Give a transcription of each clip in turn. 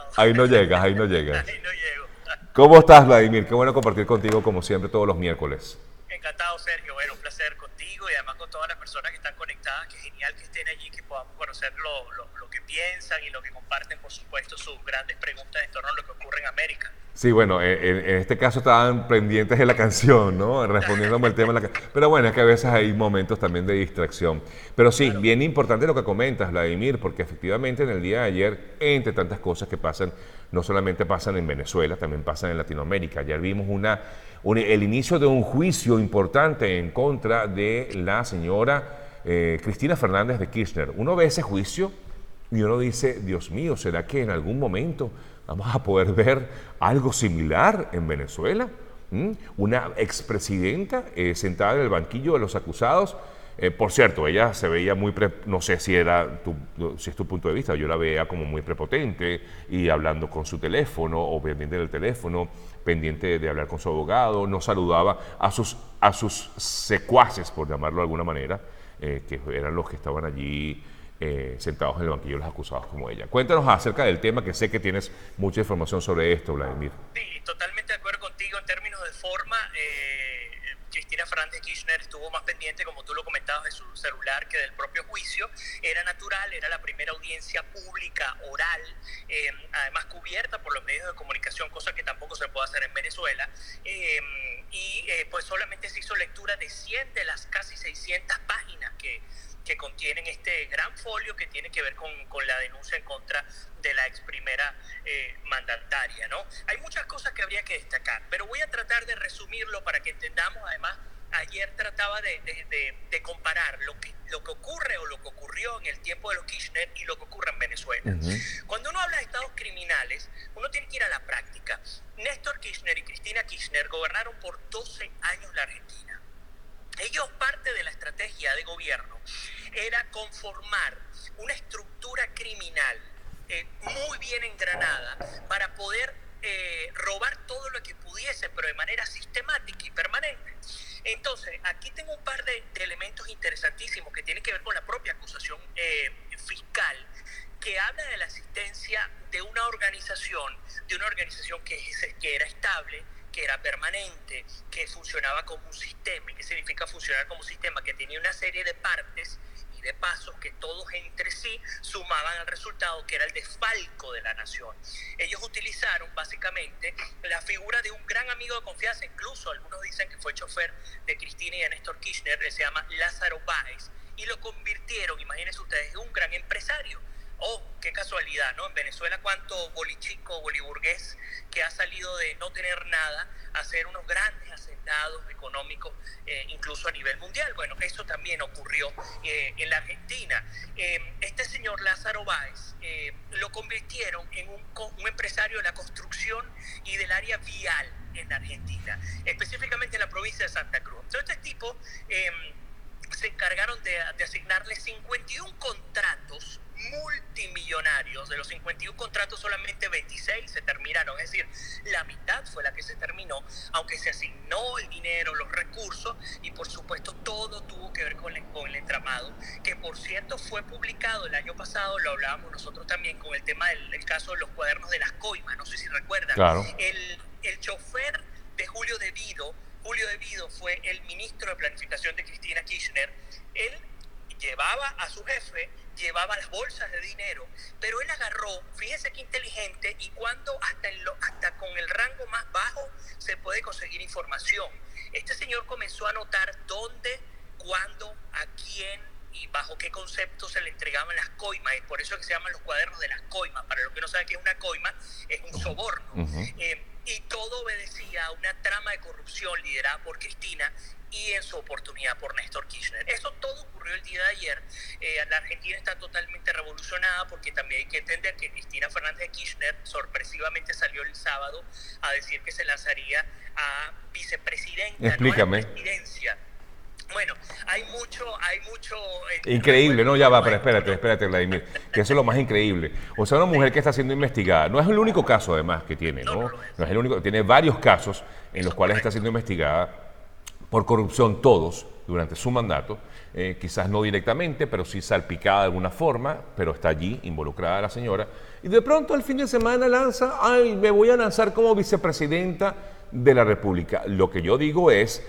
llegado. Ahí no llegas, ahí no llegas. Ahí no llego. ¿Cómo estás, Vladimir? Qué bueno compartir contigo como siempre todos los miércoles. Encantado, Sergio. Bueno, un placer contigo y además con todas las personas que están conectadas. Qué genial que estén allí, que podamos conocer lo que piensan y lo que comparten, por supuesto, sus grandes preguntas en torno a lo que ocurre en América. Sí, bueno, en este caso estaban pendientes de la canción, ¿no? Respondiéndome el tema de la canción. Pero bueno, es que a veces hay momentos también de distracción. Pero sí, Claro. bien importante lo que comentas, Vladimir, porque efectivamente en el día de ayer, entre tantas cosas que pasan, no solamente pasan en Venezuela, también pasan en Latinoamérica. Ayer vimos el inicio de un juicio importante en contra de la señora Cristina Fernández de Kirchner. Uno ve ese juicio y uno dice, Dios mío, ¿será que en algún momento vamos a poder ver algo similar en Venezuela? Una expresidenta sentada en el banquillo de los acusados. Por cierto, ella se veía no sé si es tu punto de vista, yo la veía como muy prepotente y hablando con su teléfono o pendiente del teléfono, pendiente de hablar con su abogado, no saludaba a sus secuaces, por llamarlo de alguna manera, que eran los que estaban allí sentados en el banquillo de los acusados como ella. Cuéntanos acerca del tema, que sé que tienes mucha información sobre esto, Vladimir. Sí, totalmente de acuerdo contigo en términos de forma. Cristina Fernández de Kirchner estuvo más pendiente, como tú lo comentabas, de su celular que del propio juicio. Era natural, era la primera audiencia pública oral, además cubierta por los medios de comunicación, cosa que tampoco se puede hacer en Venezuela. Pues solamente se hizo lectura de 100 de las casi 600 páginas que contienen este gran folio que tiene que ver con la denuncia en contra de la ex primera mandataria, ¿no? Hay muchas cosas que habría que destacar, pero voy a tratar de resumirlo para que entendamos. Además, ayer trataba de comparar lo que ocurre o lo que ocurrió en el tiempo de los Kirchner y lo que ocurre en Venezuela. Cuando uno habla de estados criminales, uno tiene que ir a la práctica. Néstor Kirchner y Cristina Kirchner gobernaron por 12 años la Argentina. Ellos, parte de la estrategia de gobierno era conformar una estructura criminal muy bien engranada para poder robar todo lo que pudiese, pero de manera sistemática y permanente. Entonces, aquí tengo un par de elementos interesantísimos que tienen que ver con la propia acusación fiscal, que habla de la existencia de una organización que era estable, que era permanente, que funcionaba como un sistema. ¿Y qué significa funcionar como un sistema? Que tenía una serie de partes y de pasos que todos entre sí sumaban al resultado, que era el desfalco de la nación. Ellos utilizaron básicamente la figura de un gran amigo de confianza, incluso algunos dicen que fue chofer de Cristina y de Néstor Kirchner, que se llama Lázaro Báez, y lo convirtieron, imagínense ustedes, en un gran empresario. Oh, qué casualidad, ¿no? En Venezuela, cuánto bolichico, boliburgués que ha salido de no tener nada a ser unos grandes hacendados económicos, incluso a nivel mundial. Bueno, eso también ocurrió en la Argentina. Este señor Lázaro Báez lo convirtieron en un empresario de la construcción y del área vial en la Argentina, específicamente en la provincia de Santa Cruz. Entonces, este tipo se encargaron de asignarle 51 contratos multimillonarios. De los 51 contratos, solamente 26 se terminaron, es decir, la mitad fue la que se terminó, aunque se asignó el dinero, los recursos, y por supuesto todo tuvo que ver con el entramado, que por cierto fue publicado el año pasado. Lo hablábamos nosotros también con el tema del caso de los cuadernos de las coimas, no sé si recuerdan. Claro. El chofer de Julio De Vido fue el ministro de Planificación de Cristina Kirchner. Él llevaba a su jefe, llevaba las bolsas de dinero, pero él agarró, fíjese qué inteligente, y cuando hasta con el rango más bajo se puede conseguir información. Este señor comenzó a anotar dónde, cuándo, a quién y bajo qué concepto se le entregaban las coimas. Es por eso que se llaman los cuadernos de las coimas. Para los que no saben qué es una coima, es un soborno. Y todo obedecía a una trama de corrupción liderada por Cristina y en su oportunidad por Néstor Kirchner. Eso todo ocurrió el día de ayer. La Argentina está totalmente revolucionada, porque también hay que entender que Cristina Fernández de Kirchner sorpresivamente salió el sábado a decir que se lanzaría a vicepresidenta. Explícame. No a la presidencia. Bueno, hay mucho Increíble, no, ya va, pero espérate, Vladimir, que eso es lo más increíble. O sea, una mujer que está siendo investigada, no es el único caso además que tiene, ¿no? No es el único, tiene varios casos en los cuales está siendo investigada por corrupción, todos, durante su mandato, quizás no directamente, pero sí salpicada de alguna forma, pero está allí involucrada la señora, y de pronto al fin de semana lanza, ay, me voy a lanzar como vicepresidenta de la República. Lo que yo digo es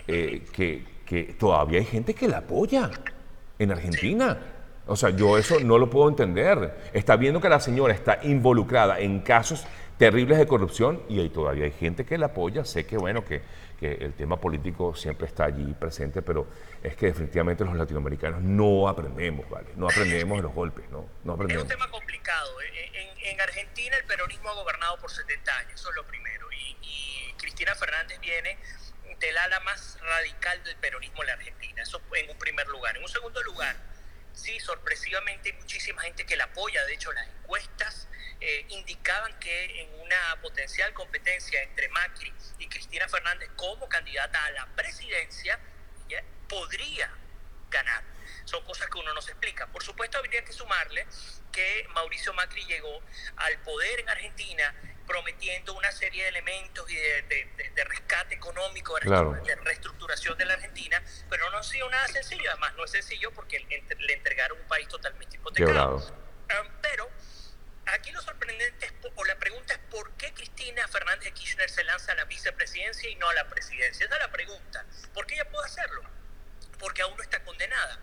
que todavía hay gente que la apoya en Argentina. O sea, yo eso no lo puedo entender. Está viendo que la señora está involucrada en casos terribles de corrupción y ahí todavía hay gente que la apoya. Sé que, bueno, que el tema político siempre está allí presente, pero es que definitivamente los latinoamericanos no aprendemos, ¿vale? No aprendemos de los golpes, no aprendemos. Es un tema complicado. En Argentina el peronismo ha gobernado por 70 años, eso es lo primero. Y Cristina Fernández viene del ala más radical del peronismo en la Argentina. Eso en un primer lugar. En un segundo lugar, sí, sorpresivamente hay muchísima gente que la apoya. De hecho, las encuestas indicaban que en una potencial competencia entre Macri y Cristina Fernández como candidata a la presidencia, podría ganar. Son cosas que uno no se explica. Por supuesto, habría que sumarle que Mauricio Macri llegó al poder en Argentina prometiendo una serie de elementos y de rescate económico, de reestructuración de la Argentina, pero no ha sido nada sencillo. Además, no es sencillo porque le entregaron un país totalmente hipotecado. Pero aquí lo sorprendente o la pregunta es ¿por qué Cristina Fernández de Kirchner se lanza a la vicepresidencia y no a la presidencia? Esa es la pregunta. ¿Por qué ella puede hacerlo? Porque aún no está condenada.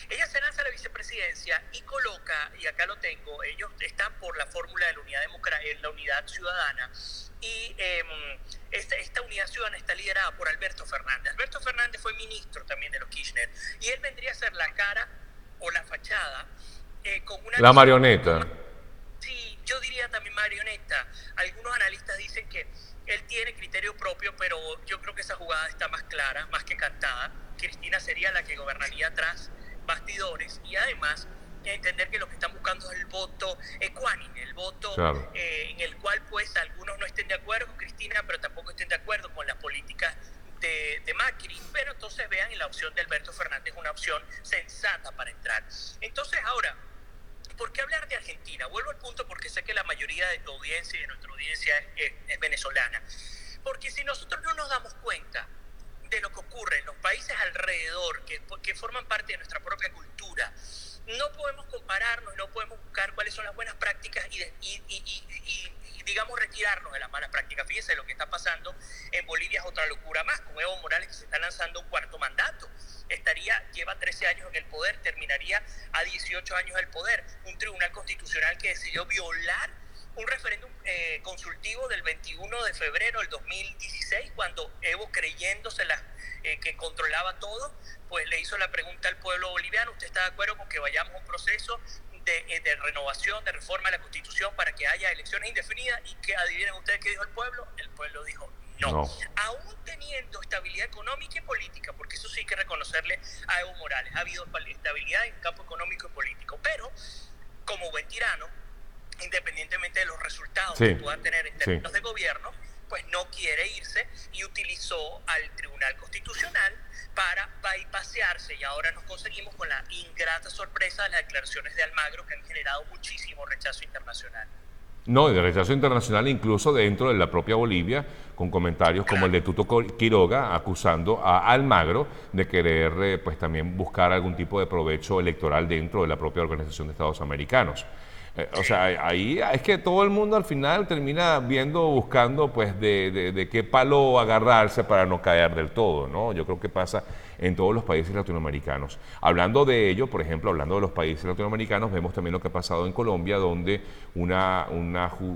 Ella se lanza a la vicepresidencia y coloca, y acá lo tengo, ellos están por la fórmula de la unidad ciudadana, y esta unidad ciudadana está liderada por Alberto Fernández. Alberto Fernández fue ministro también de los Kirchner, y él vendría a ser la cara o la fachada con una... La marioneta. Sí, yo diría también marioneta. Algunos analistas dicen que él tiene criterio propio, pero yo creo que esa jugada está más clara, más que cantada. Cristina sería la que gobernaría tras bastidores, y además entender que lo que están buscando es el voto ecuánime, el voto en el cual pues algunos no estén de acuerdo con Cristina, pero tampoco estén de acuerdo con las políticas de Macri, pero entonces vean en la opción de Alberto Fernández una opción sensata para entrar. Entonces ahora, ¿por qué hablar de Argentina? Vuelvo al punto porque sé que la mayoría de tu audiencia y de nuestra audiencia es venezolana. Porque si nosotros no nos damos cuenta de lo que ocurre en los países alrededor, que forman parte de nuestra propia cultura, no podemos compararnos, no podemos buscar cuáles son las buenas prácticas y digamos, retirarnos de las malas prácticas. Fíjense, lo que está pasando en Bolivia es otra locura más, con Evo Morales, que se está lanzando un cuarto mandato. Lleva 13 años en el poder, terminaría a 18 años del poder. Un tribunal constitucional que decidió violar un referéndum consultivo del 21 de febrero del 2016, cuando Evo, creyéndosela que controlaba todo, pues le hizo la pregunta al pueblo boliviano: ¿usted está de acuerdo con que vayamos a un proceso de renovación, de reforma de la Constitución para que haya elecciones indefinidas? Y que adivinen ustedes qué dijo el pueblo. El pueblo dijo no. Aún teniendo estabilidad económica y política, porque eso sí hay que reconocerle a Evo Morales, ha habido estabilidad en el campo económico y político, pero como buen tirano, independientemente de los resultados que pueda tener en términos de gobierno, pues no quiere irse y utilizó al Tribunal Constitucional para bypasearse, y ahora nos conseguimos con la ingrata sorpresa de las declaraciones de Almagro, que han generado muchísimo rechazo internacional. No, y de rechazo internacional incluso dentro de la propia Bolivia, con comentarios como el de Tuto Quiroga acusando a Almagro de querer pues también buscar algún tipo de provecho electoral dentro de la propia Organización de Estados Americanos. O sea, ahí es que todo el mundo al final termina buscando pues de qué palo agarrarse para no caer del todo, ¿no? Yo creo que pasa en todos los países latinoamericanos. Hablando de ello, por ejemplo, hablando de los países latinoamericanos, vemos también lo que ha pasado en Colombia, donde una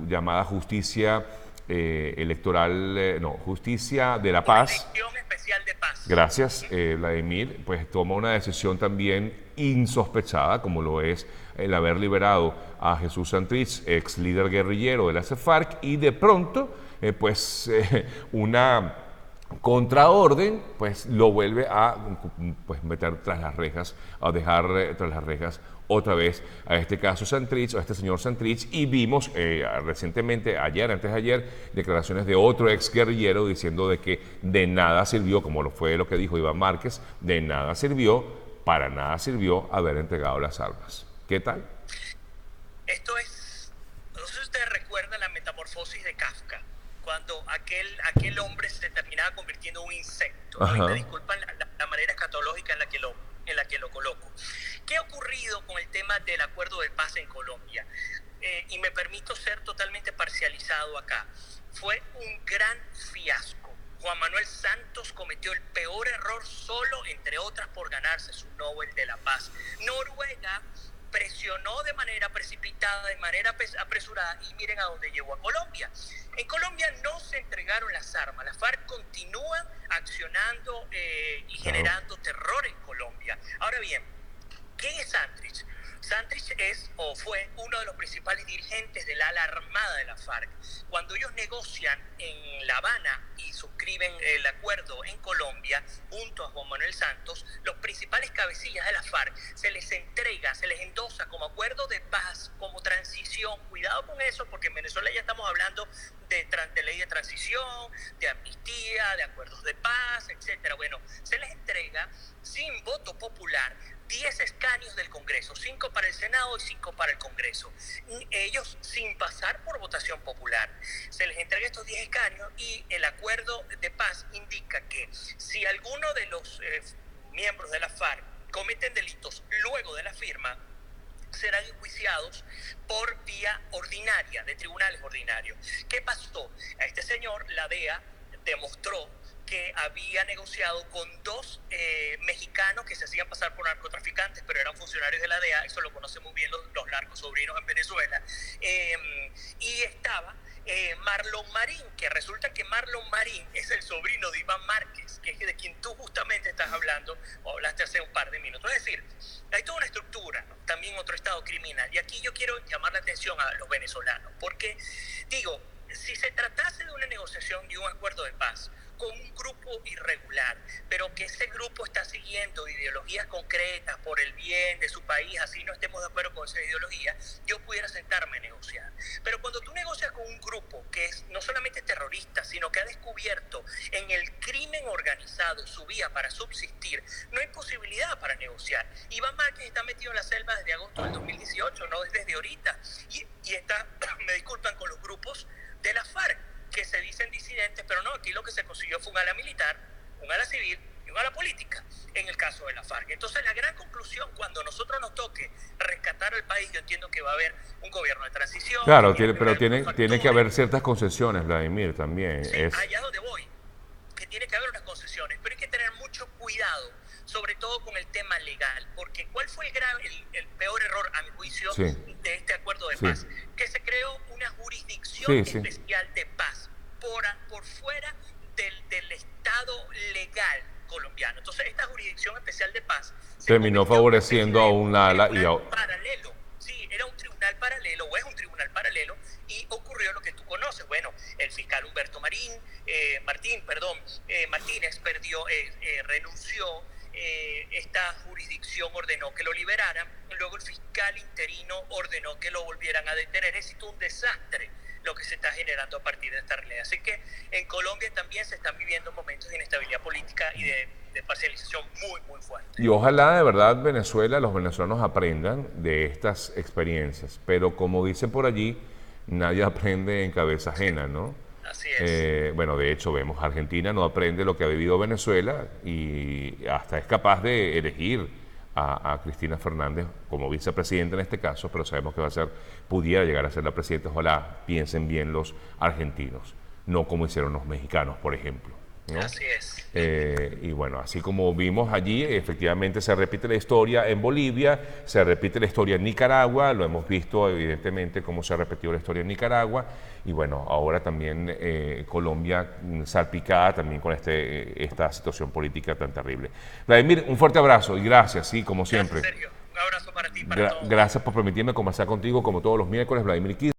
llamada justicia electoral, justicia de la paz. Dirección Especial de Paz. Gracias, Vladimir, pues toma una decisión también insospechada, como lo es el haber liberado a Jesús Santrich, ex líder guerrillero de la FARC, y de pronto, una contraorden, pues lo vuelve a meter tras las rejas, a dejar tras las rejas otra vez a este caso Santrich, a este señor Santrich, y vimos recientemente, antes de ayer, declaraciones de otro ex guerrillero diciendo de que de nada sirvió, como lo fue lo que dijo Iván Márquez, de nada sirvió, para nada sirvió haber entregado las armas. ¿Qué tal? Esto es, no sé si ustedes recuerdan la metamorfosis de Kafka, cuando aquel hombre se terminaba convirtiendo en un insecto, ¿no? Y me disculpan la manera escatológica en la que lo coloco. ¿Qué ha ocurrido con el tema del acuerdo de paz en Colombia? Y me permito ser totalmente parcializado acá. Fue un gran fiasco. Juan Manuel Santos cometió el peor error solo, entre otras, por ganarse su Nobel de la Paz. Noruega presionó de manera precipitada, de manera apresurada, y miren a dónde llegó a Colombia. En Colombia no se entregaron las armas, las FARC continúan accionando y generando terror en Colombia. Ahora bien, ¿quién es Santrich? Santrich es o fue uno de los principales dirigentes del ala armada de la FARC. Cuando ellos negocian en La Habana y suscriben el acuerdo en Colombia junto a Juan Manuel Santos, los principales cabecillas de la FARC se les entrega, se les endosa como acuerdo de paz, como transición. Cuidado con eso, porque en Venezuela ya estamos hablando de ley de transición, de amnistía, de acuerdos de paz, etcétera. Bueno, se les entrega sin voto popular 10 escaños del Congreso, 5 para el Senado y 5 para el Congreso. Ellos sin pasar por votación popular. Se les entrega estos 10 escaños y el acuerdo de paz indica que si alguno de los miembros de la FARC cometen delitos luego de la firma, serán enjuiciados por vía ordinaria, de tribunales ordinarios. ¿Qué pasó? A este señor, la DEA demostró que había negociado con 2 mexicanos que se hacían pasar por narcotraficantes, pero eran funcionarios de la DEA, eso lo conocen muy bien los narcosobrinos en Venezuela, y estaba Marlon Marín, que resulta que Marlon Marín es el sobrino de Iván Márquez, que es de quien tú justamente estás hablando, o hablaste hace un par de minutos. Es decir, hay toda una estructura, ¿no? También otro estado criminal, y aquí yo quiero llamar la atención a los venezolanos, porque digo, si se tratase de una negociación y un acuerdo de paz con un grupo irregular, pero que ese grupo está siguiendo ideologías concretas por el bien de su país, así no estemos de acuerdo con esa ideología, yo pudiera sentarme a negociar. Pero cuando tú negocias con un grupo que es no solamente terrorista, sino que ha descubierto en el crimen organizado su vía para subsistir, no hay posibilidad para negociar. Iván Márquez está metido en la selva desde agosto del 2018, no desde ahorita, y está, me disculpan, con los grupos de la FARC, que se dicen disidentes, pero no, aquí lo que se consiguió fue un ala militar, un ala civil y un ala política, en el caso de la FARC. Entonces, la gran conclusión, cuando a nosotros nos toque rescatar al país, yo entiendo que va a haber un gobierno de transición. Claro, pero tiene que haber ciertas concesiones, Vladimir, también. Sí, allá donde voy, que tiene que haber unas concesiones, pero hay que tener mucho cuidado, sobre todo con el tema legal, porque ¿cuál fue el peor error, a mi juicio, de este acuerdo de paz? Que se creó una jurisdicción especial de paz por fuera del Estado legal colombiano. Entonces, esta jurisdicción especial de paz terminó favoreciendo a un ala y a paralelo. Sí, era un tribunal paralelo, o es un tribunal paralelo, y ocurrió lo que tú conoces. Bueno, el fiscal Humberto Martínez renunció. Esta jurisdicción ordenó que lo liberaran, luego el fiscal interino ordenó que lo volvieran a detener. Es un desastre lo que se está generando a partir de esta realidad. Así que en Colombia también se están viviendo momentos de inestabilidad política y de parcialización muy, muy fuerte. Y ojalá de verdad los venezolanos aprendan de estas experiencias, pero como dicen por allí, nadie aprende en cabeza ajena, ¿no? Así es. Bueno, de hecho, vemos Argentina no aprende lo que ha vivido Venezuela y hasta es capaz de elegir a Cristina Fernández como vicepresidenta en este caso, pero sabemos que pudiera llegar a ser la presidenta. Ojalá piensen bien los argentinos, no como hicieron los mexicanos, por ejemplo, ¿no? Así es. Y bueno, así como vimos allí, efectivamente se repite la historia en Bolivia, se repite la historia en Nicaragua, lo hemos visto evidentemente cómo se ha repetido la historia en Nicaragua, y bueno, ahora también Colombia salpicada también con esta situación política tan terrible. Vladimir, un fuerte abrazo y gracias, sí, como siempre. Gracias, Sergio. Un abrazo para ti y para todos. Gracias por permitirme conversar contigo como todos los miércoles, Vladimir Quis.